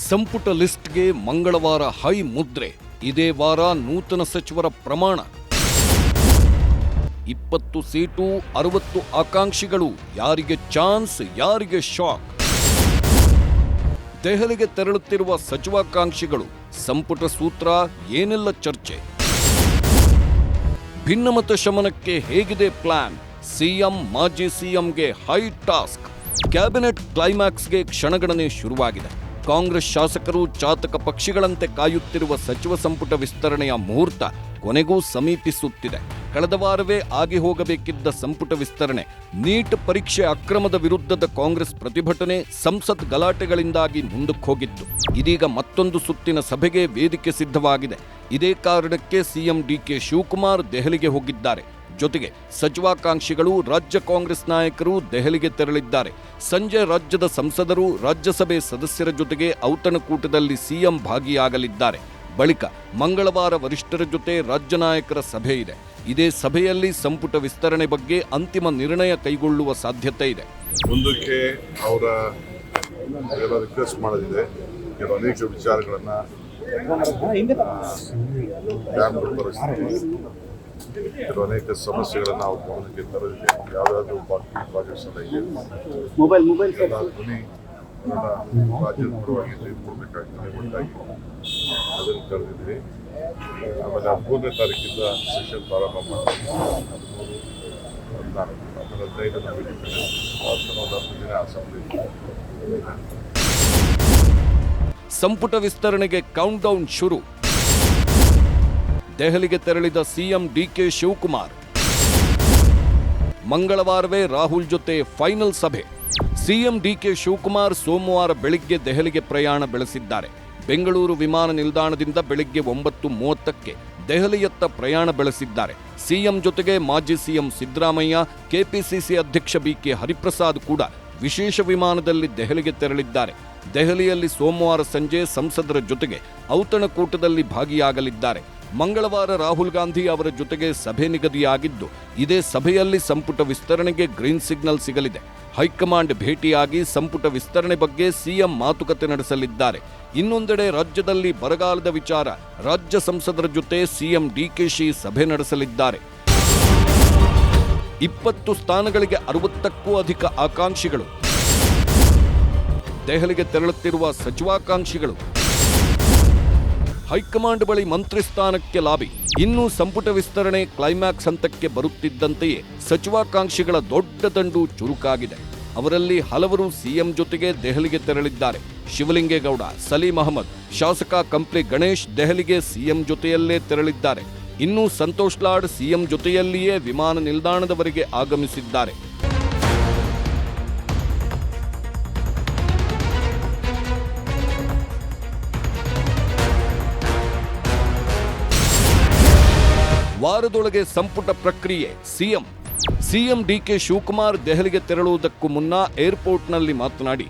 ಸಂಪುಟ ಲಿಸ್ಟ್ಗೆ ಮಂಗಳವಾರ ಹೈ ಮುದ್ರೆ. ಇದೇ ವಾರ ನೂತನ ಸಚಿವರ ಪ್ರಮಾಣ. 20 ಸೀಟು, 60 ಆಕಾಂಕ್ಷಿಗಳು. ಯಾರಿಗೆ ಚಾನ್ಸ್, ಯಾರಿಗೆ ಶಾಕ್? ದೆಹಲಿಗೆ ತೆರಳುತ್ತಿರುವ ಸಚಿವಾಕಾಂಕ್ಷಿಗಳು. ಸಂಪುಟ ಸೂತ್ರ, ಏನೆಲ್ಲ ಚರ್ಚೆ? ಭಿನ್ನಮತ ಶಮನಕ್ಕೆ ಹೇಗಿದೆ ಪ್ಲಾನ್? ಸಿಎಂ, ಮಾಜಿ ಸಿಎಂಗೆ ಹೈ ಟಾಸ್ಕ್. ಕ್ಯಾಬಿನೆಟ್ ಕ್ಲೈಮ್ಯಾಕ್ಸ್ಗೆ ಕ್ಷಣಗಣನೆ ಶುರುವಾಗಿದೆ. ಕಾಂಗ್ರೆಸ್ ಶಾಸಕರು ಚಾತಕ ಪಕ್ಷಿಗಳಂತೆ ಕಾಯುತ್ತಿರುವ ಸಚಿವ ಸಂಪುಟ ವಿಸ್ತರಣೆಯ ಮುಹೂರ್ತ ಕೊನೆಗೂ ಸಮೀಪಿಸುತ್ತಿದೆ. ಕಳೆದ ವಾರವೇ ಆಗಿ ಹೋಗಬೇಕಿದ್ದ ಸಂಪುಟ ವಿಸ್ತರಣೆ, ನೀಟ್ ಪರೀಕ್ಷೆ ಅಕ್ರಮದ ವಿರುದ್ಧದ ಕಾಂಗ್ರೆಸ್ ಪ್ರತಿಭಟನೆ, ಸಂಸತ್ ಗಲಾಟೆಗಳಿಂದಾಗಿ ಮುಂದಕ್ಕೆ ಹೋಗಿತ್ತು. ಇದೀಗ ಮತ್ತೊಂದು ಸುತ್ತಿನ ಸಭೆಗೆ ವೇದಿಕೆ ಸಿದ್ಧವಾಗಿದೆ. ಇದೇ ಕಾರಣಕ್ಕೆ ಸಿಎಂ ಡಿಕೆ ಶಿವಕುಮಾರ್ ದೆಹಲಿಗೆ ಹೋಗಿದ್ದಾರೆ. ಜೊತೆಗೆ ಸಚಿವಾಕಾಂಕ್ಷಿಗಳು, ರಾಜ್ಯ ಕಾಂಗ್ರೆಸ್ ನಾಯಕರು ದೆಹಲಿಗೆ ತೆರಳಿದ್ದಾರೆ. ಸಂಜೆ ರಾಜ್ಯದ ಸಂಸದರು, ರಾಜ್ಯಸಭೆ ಸದಸ್ಯರ ಜೊತೆಗೆ ಔತಣಕೂಟದಲ್ಲಿ ಸಿಎಂ ಭಾಗಿಯಾಗಲಿದ್ದಾರೆ. ಬಳಿಕ ಮಂಗಳವಾರ ವರಿಷ್ಠರ ಜೊತೆ ರಾಜ್ಯ ನಾಯಕರ ಸಭೆ ಇದೆ. ಇದೇ ಸಭೆಯಲ್ಲಿ ಸಂಪುಟ ವಿಸ್ತರಣೆ ಬಗ್ಗೆ ಅಂತಿಮ ನಿರ್ಣಯ ಕೈಗೊಳ್ಳುವ ಸಾಧ್ಯತೆ ಇದೆ. ಮುಂದಕ್ಕೆ ಅವರ ರಿಕ್ವೆಸ್ಟ್ ಮಾಡೋದಿದೆ. ಅನೇಕ ವಿಚಾರಗಳನ್ನ ಅನೇಕ ಸಮಸ್ಯೆಗಳನ್ನ ನಾವು ಗಮನಕ್ಕೆ ತರೋದಿದೆ. ಯಾವ್ಯಾವುದು ಪ್ರಾಜೆಕ್ಟ್ಸ್ ಎಲ್ಲ ಇದೆ, ಧ್ವನಿ ರಾಜ್ಯದ ಪರವಾಗಿ ತೆಗೆದುಕೊಳ್ಬೇಕಾಗ್ತದೆ. ಒಟ್ಟಾಗಿ ಅದನ್ನು ಕರೆದಿದ್ದೀವಿ. ಆಮೇಲೆ 13ನೇ ತಾರೀಕಿಂದ ಸೆಷನ್ ಪ್ರಾರಂಭ ಮಾಡ್ತೀವಿ. 13, 14, ಆಮೇಲೆ 15 ದಿನ ಅಸೆಂಬ್ಲಿ. ಸಂಪುಟ ವಿಸ್ತರಣೆಗೆ ಕೌಂಟ್ ಡೌನ್ ಶುರು. ದೆಹಲಿಗೆ ತೆರಳಿದ ಸಿಎಂ ಡಿಕೆ ಶಿವಕುಮಾರ್. ಮಂಗಳವಾರವೇ ರಾಹುಲ್ ಜೊತೆ ಫೈನಲ್ ಸಭೆ. ಸಿಎಂ ಡಿಕೆ ಶಿವಕುಮಾರ್ ಸೋಮವಾರ ಬೆಳಿಗ್ಗೆ ದೆಹಲಿಗೆ ಪ್ರಯಾಣ ಬೆಳೆಸಿದ್ದಾರೆ. ಬೆಂಗಳೂರು ವಿಮಾನ ನಿಲ್ದಾಣದಿಂದ ಬೆಳಿಗ್ಗೆ 9:30ಕ್ಕೆ ದೆಹಲಿಯತ್ತ ಪ್ರಯಾಣ ಬೆಳೆಸಿದ್ದಾರೆ. ಸಿಎಂ ಜೊತೆಗೆ ಮಾಜಿ ಸಿಎಂ ಸಿದ್ದರಾಮಯ್ಯ, ಕೆಪಿಸಿಸಿ ಅಧ್ಯಕ್ಷ ಬಿಕೆ ಹರಿಪ್ರಸಾದ್ ಕೂಡ ವಿಶೇಷ ವಿಮಾನದಲ್ಲಿ ದೆಹಲಿಗೆ ತೆರಳಿದ್ದಾರೆ. ದೆಹಲಿಯಲ್ಲಿ ಸೋಮವಾರ ಸಂಜೆ ಸಂಸದರ ಜೊತೆಗೆ ಔತಣಕೂಟದಲ್ಲಿ ಭಾಗಿಯಾಗಲಿದ್ದಾರೆ. ಮಂಗಳವಾರ ರಾಹುಲ್ ಗಾಂಧಿ ಅವರ ಜೊತೆಗೆ ಸಭೆ ನಿಗದಿಯಾಗಿದ್ದು, ಇದೇ ಸಭೆಯಲ್ಲಿ ಸಂಪುಟ ವಿಸ್ತರಣೆಗೆ ಗ್ರೀನ್ ಸಿಗ್ನಲ್ ಸಿಗಲಿದೆ. ಹೈಕಮಾಂಡ್ ಭೇಟಿಯಾಗಿ ಸಂಪುಟ ವಿಸ್ತರಣೆ ಬಗ್ಗೆ ಸಿಎಂ ಮಾತುಕತೆ ನಡೆಸಲಿದ್ದಾರೆ. ಇನ್ನೊಂದೆಡೆ ರಾಜ್ಯದಲ್ಲಿ ಬರಗಾಲದ ವಿಚಾರ, ರಾಜ್ಯ ಸಂಸದರ ಜೊತೆ ಸಿಎಂ ಡಿಕೆಶಿ ಸಭೆ ನಡೆಸಲಿದ್ದಾರೆ. 20 ಸ್ಥಾನಗಳಿಗೆ 60ಕ್ಕೂ ಅಧಿಕ ಆಕಾಂಕ್ಷಿಗಳು. ದೆಹಲಿಗೆ ತೆರಳುತ್ತಿರುವ ಸಚಿವಾಕಾಂಕ್ಷಿಗಳು. ಹೈಕಮಾಂಡ್ ಬಳಿ ಮಂತ್ರಿ ಸ್ಥಾನಕ್ಕೆ ಲಾಬಿ. ಇನ್ನು ಸಂಪುಟ ವಿಸ್ತರಣೆ ಕ್ಲೈಮ್ಯಾಕ್ಸ್ ಹಂತಕ್ಕೆ ಬರುತ್ತಿದ್ದಂತೆಯೇ ಸಚಿವಾಕಾಂಕ್ಷಿಗಳ ದೊಡ್ಡ ದಂಡು ಚುರುಕಾಗಿದೆ. ಅವರಲ್ಲಿ ಹಲವರು ಸಿಎಂ ಜೊತೆಗೆ ದೆಹಲಿಗೆ ತೆರಳಿದ್ದಾರೆ. ಶಿವಲಿಂಗೇಗೌಡ, ಸಲೀಂ ಅಹಮದ್, ಶಾಸಕ ಕಂಪ್ಲಿ ಗಣೇಶ್ ದೆಹಲಿಗೆ ಸಿಎಂ ಜೊತೆಯಲ್ಲೇ ತೆರಳಿದ್ದಾರೆ. ಇನ್ನು ಸಂತೋಷ್ ಲಾಡ್ ಸಿಎಂ ಜೊತೆಯಲ್ಲಿಯೇ ವಿಮಾನ ನಿಲ್ದಾಣದವರೆಗೆ ಆಗಮಿಸಿದ್ದಾರೆ. ವಾರದೊಳಗೆ ಸಂಪುಟ ಪ್ರಕ್ರಿಯೆ. ಸಿಎಂ ಡಿಕೆ ಶಿವಕುಮಾರ್ ದೆಹಲಿಗೆ ತೆರಳುವುದಕ್ಕೂ ಮುನ್ನ ಏರ್ಪೋರ್ಟ್ನಲ್ಲಿ ಮಾತನಾಡಿ,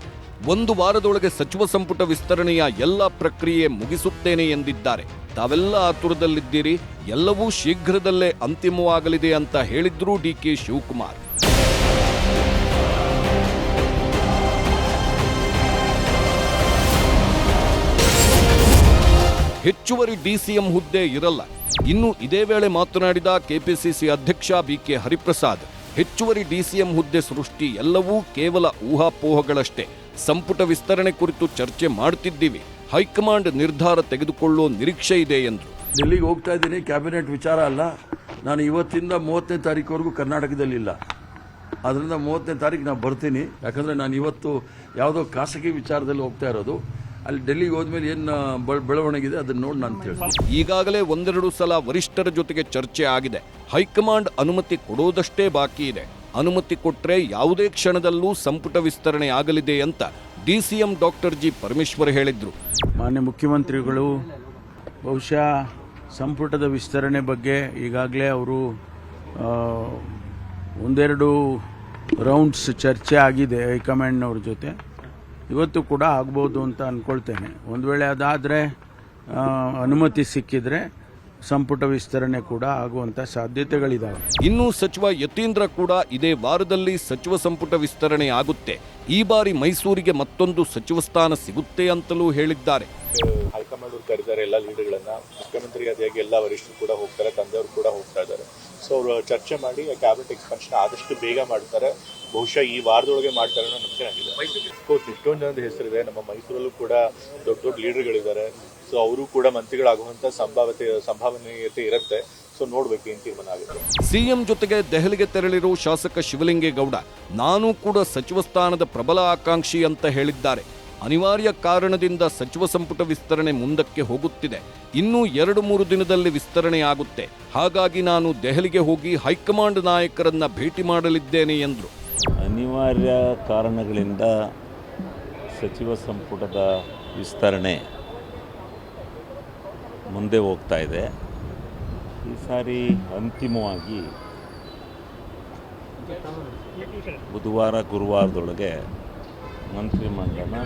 1 ವಾರದೊಳಗೆ ಸಚಿವ ಸಂಪುಟ ವಿಸ್ತರಣೆಯ ಎಲ್ಲ ಪ್ರಕ್ರಿಯೆ ಮುಗಿಸುತ್ತೇನೆ ಎಂದಿದ್ದಾರೆ. ತಾವೆಲ್ಲ ಆತುರದಲ್ಲಿದ್ದೀರಿ, ಎಲ್ಲವೂ ಶೀಘ್ರದಲ್ಲೇ ಅಂತಿಮವಾಗಲಿದೆ ಅಂತ ಹೇಳಿದ್ರು ಡಿಕೆ ಶಿವಕುಮಾರ್. ಹೆಚ್ಚುವರಿ ಡಿಸಿಎಂ ಹುದ್ದೆ ಇರಲ್ಲ. ಇನ್ನು ಇದೇ ವೇಳೆ ಮಾತನಾಡಿದ ಕೆಪಿಸಿಸಿ ಅಧ್ಯಕ್ಷ ಬಿಕೆ ಹರಿಪ್ರಸಾದ್, ಹೆಚ್ಚುವರಿ ಡಿಸಿಎಂ ಹುದ್ದೆ ಸೃಷ್ಟಿ ಎಲ್ಲವೂ ಕೇವಲ ಊಹಾಪೋಹಗಳಷ್ಟೇ. ಸಂಪುಟ ವಿಸ್ತರಣೆ ಕುರಿತು ಚರ್ಚೆ ಮಾಡ್ತಿದ್ದೀವಿ. ಹೈಕಮಾಂಡ್ ನಿರ್ಧಾರ ತೆಗೆದುಕೊಳ್ಳುವ ನಿರೀಕ್ಷೆ ಇದೆ ಎಂದರು. ಡೆಲ್ಲಿಗೆ ಹೋಗ್ತಾ ಇದ್ದೀನಿ, ಕ್ಯಾಬಿನೆಟ್ ವಿಚಾರ ಅಲ್ಲ. ನಾನು ಇವತ್ತಿಂದ 30ನೇ ತಾರೀಕುವರೆಗೂ ಕರ್ನಾಟಕದಲ್ಲಿಲ್ಲ. ಅದರಿಂದ 30ನೇ ತಾರೀಕು ನಾನು ಬರ್ತೀನಿ. ಯಾಕಂದರೆ ನಾನು ಇವತ್ತು ಯಾವುದೋ ಖಾಸಗಿ ವಿಚಾರದಲ್ಲಿ ಹೋಗ್ತಾ ಇರೋದು. ಅಲ್ಲಿ ಡೆಲ್ಲಿಗೆ ಹೋದ್ಮೇಲೆ ಏನು ಬೆಳವಣಿಗೆ ಇದೆ ಅದನ್ನ ನೋಡಿ ನಾನು ತಿಳಿಸ್ತೀನಿ. ಈಗಾಗಲೇ 1-2 ಸಲ ವರಿಷ್ಠರ ಜೊತೆಗೆ ಚರ್ಚೆ ಆಗಿದೆ. ಹೈಕಮಾಂಡ್ ಅನುಮತಿ ಕೊಡೋದಷ್ಟೇ ಬಾಕಿ ಇದೆ. ಅನುಮತಿ ಕೊಟ್ಟರೆ ಯಾವುದೇ ಕ್ಷಣದಲ್ಲೂ ಸಂಪುಟ ವಿಸ್ತರಣೆ ಆಗಲಿದೆ ಅಂತ ಡಿಸಿಎಂ ಡಾಕ್ಟರ್ ಜಿ ಪರಮೇಶ್ವರ್ ಹೇಳಿದ್ರು. ಮಾನ್ಯ ಮುಖ್ಯಮಂತ್ರಿಗಳು ಬಹುಶಃ ಸಂಪುಟದ ವಿಸ್ತರಣೆ ಬಗ್ಗೆ ಈಗಾಗಲೇ ಅವರು 1-2 ರೌಂಡ್ಸ್ ಚರ್ಚೆ ಆಗಿದೆ ಹೈಕಮಾಂಡ್ನವ್ರ ಜೊತೆ. ಇವತ್ತು ಕೂಡ ಆಗ್ಬೋದು ಅಂತ ಅಂದ್ಕೊಳ್ತೇನೆ. ಒಂದು ವೇಳೆ ಅದಾದರೆ ಅನುಮತಿ ಸಿಕ್ಕಿದರೆ ಸಂಪುಟ ವಿಸ್ತರಣೆ ಕೂಡ ಆಗುವಂಥ ಸಾಧ್ಯತೆಗಳಿದ್ದಾವೆ. ಇನ್ನು ಸಚಿವ ಯತೀಂದ್ರ ಕೂಡ ಇದೇ ವಾರದಲ್ಲಿ ಸಚಿವ ಸಂಪುಟ ವಿಸ್ತರಣೆ ಆಗುತ್ತೆ, ಈ ಬಾರಿ ಮೈಸೂರಿಗೆ ಮತ್ತೊಂದು ಸಚಿವ ಸ್ಥಾನ ಸಿಗುತ್ತೆ ಅಂತಲೂ ಹೇಳಿದ್ದಾರೆ. ಹೈಕಮಾಂಡ್ ಅವರು ಕರೆದಿದ್ದಾರೆ ಎಲ್ಲ ಲೀಡರ್ಗಳನ್ನ, ಮುಖ್ಯಮಂತ್ರಿ ಆದಿಯಾಗಿ ಎಲ್ಲ ವರಿಷ್ಠರು ಕೂಡ ಹೋಗ್ತಾರೆ, ತಂದೆಯವರು ಕೂಡ ಹೋಗ್ತಾ ಇದ್ದಾರೆ. ಸೊ ಅವರು ಚರ್ಚೆ ಮಾಡಿ ಕ್ಯಾಬಿನೆಟ್ ಎಕ್ಸ್ಪಾನ್ಷನ್ ಆದಷ್ಟು ಬೇಗ ಮಾಡ್ತಾರೆ, ಬಹುಶಃ ಈ ವಾರದೊಳಗೆ ಮಾಡ್ತಾರೆ ಅನ್ನೋ ನಂಬಿಕೆ ನನಗಿದೆ. ಇಷ್ಟೊಂದು ಜನದ ಹೆಸರಿದೆ, ನಮ್ಮ ಮೈಸೂರಲ್ಲೂ ಕೂಡ ದೊಡ್ಡ ದೊಡ್ಡ ಲೀಡರ್ಗಳಿದ್ದಾರೆ. ಸೊ ಅವರು ಕೂಡ ಮಂತ್ರಿಗಳಾಗುವಂಥ ಸಂಭಾವನೀಯತೆ ಇರುತ್ತೆ. ಸೊ ನೋಡ್ಬೇಕು ಏನು ತೀರ್ಮಾನ ಆಗುತ್ತೆ. ಸಿಎಂ ಜೊತೆಗೆ ದೆಹಲಿಗೆ ತೆರಳಿರೋ ಶಾಸಕ ಶಿವಲಿಂಗೇಗೌಡ ನಾನು ಕೂಡ ಸಚಿವ ಸ್ಥಾನದ ಪ್ರಬಲ ಆಕಾಂಕ್ಷಿ ಅಂತ ಹೇಳಿದ್ದಾರೆ. ಅನಿವಾರ್ಯ ಕಾರಣದಿಂದ ಸಚಿವ ಸಂಪುಟ ವಿಸ್ತರಣೆ ಮುಂದಕ್ಕೆ ಹೋಗುತ್ತಿದೆ, ಇನ್ನೂ 2-3 ದಿನದಲ್ಲಿ ವಿಸ್ತರಣೆ ಆಗುತ್ತೆ, ಹಾಗಾಗಿ ನಾನು ದೆಹಲಿಗೆ ಹೋಗಿ ಹೈಕಮಾಂಡ್ ನಾಯಕರನ್ನ ಭೇಟಿ ಮಾಡಲಿದ್ದೇನೆ ಎಂದರು. ಅನಿವಾರ್ಯ ಕಾರಣಗಳಿಂದ ಸಚಿವ ಸಂಪುಟದ ವಿಸ್ತರಣೆ ಮುಂದೆ ಹೋಗ್ತಾ ಇದೆ. ಈ ಸಾರಿ ಅಂತಿಮವಾಗಿ ಬುಧವಾರ ಗುರುವಾರದೊಳಗೆ ಮಂತ್ರಿಮಂಡಲ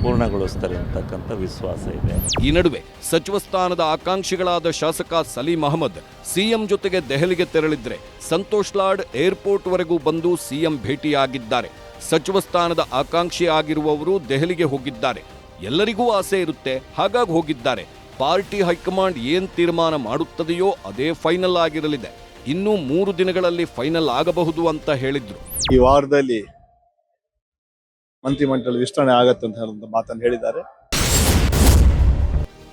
ಪೂರ್ಣಗೊಳಿಸ್ತಾರೆ ಅಂತಕ್ಕಂಥ ವಿಶ್ವಾಸ ಇದೆ. ಈ ನಡುವೆ ಸಚಿವ ಸ್ಥಾನದ ಆಕಾಂಕ್ಷಿಗಳಾದ ಶಾಸಕ ಸಲೀಂ ಅಹಮದ್ ಸಿಎಂ ಜೊತೆಗೆ ದೆಹಲಿಗೆ ತೆರಳಿದ್ರೆ ಸಂತೋಷ್ ಲಾಡ್ ಏರ್ಪೋರ್ಟ್ವರೆಗೂ ಬಂದು ಸಿಎಂ ಭೇಟಿಯಾಗಿದ್ದಾರೆ. ಸಚಿವ ಸ್ಥಾನದ ಆಕಾಂಕ್ಷಿ ಆಗಿರುವವರು ದೆಹಲಿಗೆ ಹೋಗಿದ್ದಾರೆ. ಎಲ್ಲರಿಗೂ ಆಸೆ ಇರುತ್ತೆ, ಹಾಗಾಗಿ ಹೋಗಿದ್ದಾರೆ. ಪಾರ್ಟಿ ಹೈಕಮಾಂಡ್ ಏನ್ ತೀರ್ಮಾನ ಮಾಡುತ್ತದೆಯೋ ಅದೇ ಫೈನಲ್ ಆಗಿರಲಿದೆ. ಇನ್ನೂ 3 ದಿನಗಳಲ್ಲಿ ಫೈನಲ್ ಆಗಬಹುದು ಅಂತ ಹೇಳಿದ್ರು. ಈ ವಾರದಲ್ಲಿ ಮಂತ್ರಿಮಂಡಲ ವಿಸ್ತರಣೆ ಆಗತ್ತೆ ಅಂತ ಮಾತನ್ನು ಹೇಳಿದ್ದಾರೆ.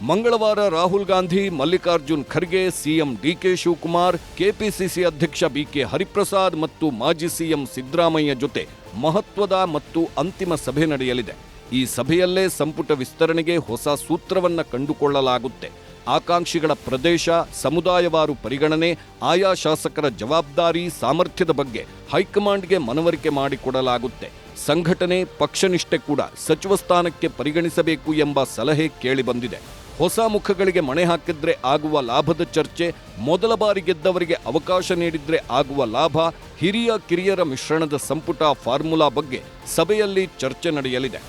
ಮಂಗಳವಾರ Rahul Gandhi, Mallikarjun Kharge, CM DK Shivakumar, KPCC ಅಧ್ಯಕ್ಷ ಬಿಕೆ ಹರಿಪ್ರಸಾದ್ ಮತ್ತು ಮಾಜಿ ಸಿಎಂ ಸಿದ್ದರಾಮಯ್ಯ ಜೊತೆ ಮಹತ್ವದ ಮತ್ತು ಅಂತಿಮ ಸಭೆ ನಡೆಯಲಿದೆ. ಈ ಸಭೆಯಲ್ಲೇ ಸಂಪುಟ ವಿಸ್ತರಣೆಗೆ ಹೊಸ ಸೂತ್ರವನ್ನ ಕಂಡುಕೊಳ್ಳಲಾಗುತ್ತೆ. ಆಕಾಂಕ್ಷಿಗಳ ಪ್ರದೇಶ, ಸಮುದಾಯವಾರು ಪರಿಗಣನೆ, ಆಯಾ ಶಾಸಕರ ಜವಾಬ್ದಾರಿ, ಸಾಮರ್ಥ್ಯದ ಬಗ್ಗೆ ಹೈಕಮಾಂಡ್ಗೆ ಮನವರಿಕೆ ಮಾಡಿಕೊಡಲಾಗುತ್ತೆ. ಸಂಘಟನೆ, ಪಕ್ಷನಿಷ್ಠೆ ಕೂಡ ಸಚಿವ ಸ್ಥಾನಕ್ಕೆ ಪರಿಗಣಿಸಬೇಕು ಎಂಬ ಸಲಹೆ ಕೇಳಿಬಂದಿದೆ. ಹೊಸ ಮುಖಗಳಿಗೆ ಮಣೆ ಹಾಕಿದ್ರೆ ಆಗುವ ಲಾಭದ ಚರ್ಚೆ, ಮೊದಲ ಬಾರಿ ಗೆದ್ದವರಿಗೆ ಅವಕಾಶ ನೀಡಿದ್ರೆ ಆಗುವ ಲಾಭ, ಹಿರಿಯ ಕಿರಿಯರ ಮಿಶ್ರಣದ ಸಂಪುಟ ಫಾರ್ಮುಲಾ ಬಗ್ಗೆ ಸಭೆಯಲ್ಲಿ ಚರ್ಚೆ ನಡೆಯಲಿದೆ.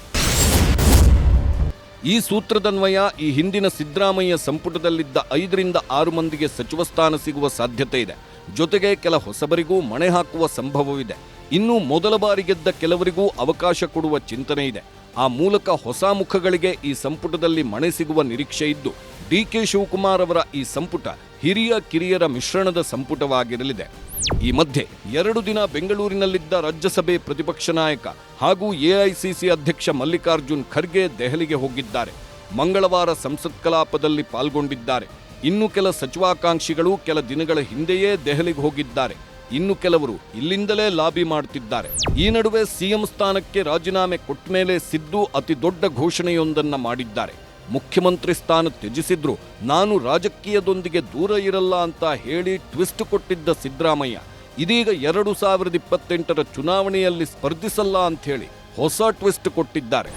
ಈ ಸೂತ್ರದನ್ವಯ ಈ ಹಿಂದಿನ ಸಿದ್ದರಾಮಯ್ಯ ಸಂಪುಟದಲ್ಲಿದ್ದ 5-6 ಮಂದಿಗೆ ಸಚಿವ ಸ್ಥಾನ ಸಿಗುವ ಸಾಧ್ಯತೆ ಇದೆ. ಜೊತೆಗೆ ಕೆಲ ಹೊಸಬರಿಗೂ ಮಣೆ ಹಾಕುವ ಸಂಭವವಿದೆ. ಇನ್ನು ಮೊದಲ ಬಾರಿ ಗೆದ್ದ ಕೆಲವರಿಗೂ ಅವಕಾಶ ಕೊಡುವ ಚಿಂತನೆ ಇದೆ. ಆ ಮೂಲಕ ಹೊಸ ಮುಖಗಳಿಗೆ ಈ ಸಂಪುಟದಲ್ಲಿ ಮಣೆ ಸಿಗುವ ನಿರೀಕ್ಷೆ ಇದ್ದು, ಡಿಕೆ ಶಿವಕುಮಾರ್ ಅವರ ಈ ಸಂಪುಟ ಹಿರಿಯ ಕಿರಿಯರ ಮಿಶ್ರಣದ ಸಂಪುಟವಾಗಿರಲಿದೆ. ಈ ಮಧ್ಯೆ 2 ದಿನ ಬೆಂಗಳೂರಿನಲ್ಲಿದ್ದ ರಾಜ್ಯಸಭೆ ಪ್ರತಿಪಕ್ಷ ನಾಯಕ ಹಾಗೂ ಎಐಸಿಸಿ ಅಧ್ಯಕ್ಷ ಮಲ್ಲಿಕಾರ್ಜುನ್ ಖರ್ಗೆ ದೆಹಲಿಗೆ ಹೋಗಿದ್ದಾರೆ. ಮಂಗಳವಾರ ಸಂಸತ್ ಕಲಾಪದಲ್ಲಿ ಪಾಲ್ಗೊಂಡಿದ್ದಾರೆ. ಇನ್ನು ಕೆಲ ಸಚಿವಾಕಾಂಕ್ಷಿಗಳು ಕೆಲ ದಿನಗಳ ಹಿಂದೆಯೇ ದೆಹಲಿಗೆ ಹೋಗಿದ್ದಾರೆ. ಇನ್ನು ಕೆಲವರು ಇಲ್ಲಿಂದಲೇ ಲಾಬಿ ಮಾಡುತ್ತಿದ್ದಾರೆ. ಈ ನಡುವೆ ಸಿಎಂ ಸ್ಥಾನಕ್ಕೆ ರಾಜೀನಾಮೆ ಕೊಟ್ಟ ಮೇಲೆ ಸಿದ್ದು ಅತಿ ದೊಡ್ಡ ಘೋಷಣೆಯೊಂದನ್ನ ಮಾಡಿದ್ದಾರೆ. ಮುಖ್ಯಮಂತ್ರಿ ಸ್ಥಾನ ತ್ಯಜಿಸಿದ್ರು ನಾನು ರಾಜಕೀಯದೊಂದಿಗೆ ದೂರ ಇರಲ್ಲ ಅಂತ ಹೇಳಿ ಟ್ವಿಸ್ಟ್ ಕೊಟ್ಟಿದ್ದ ಸಿದ್ದರಾಮಯ್ಯ ಇದೀಗ 2028ರ ಚುನಾವಣೆಯಲ್ಲಿ ಸ್ಪರ್ಧಿಸಲ್ಲ ಅಂತ ಹೇಳಿ ಹೊಸ ಟ್ವಿಸ್ಟ್ ಕೊಟ್ಟಿದ್ದಾರೆ.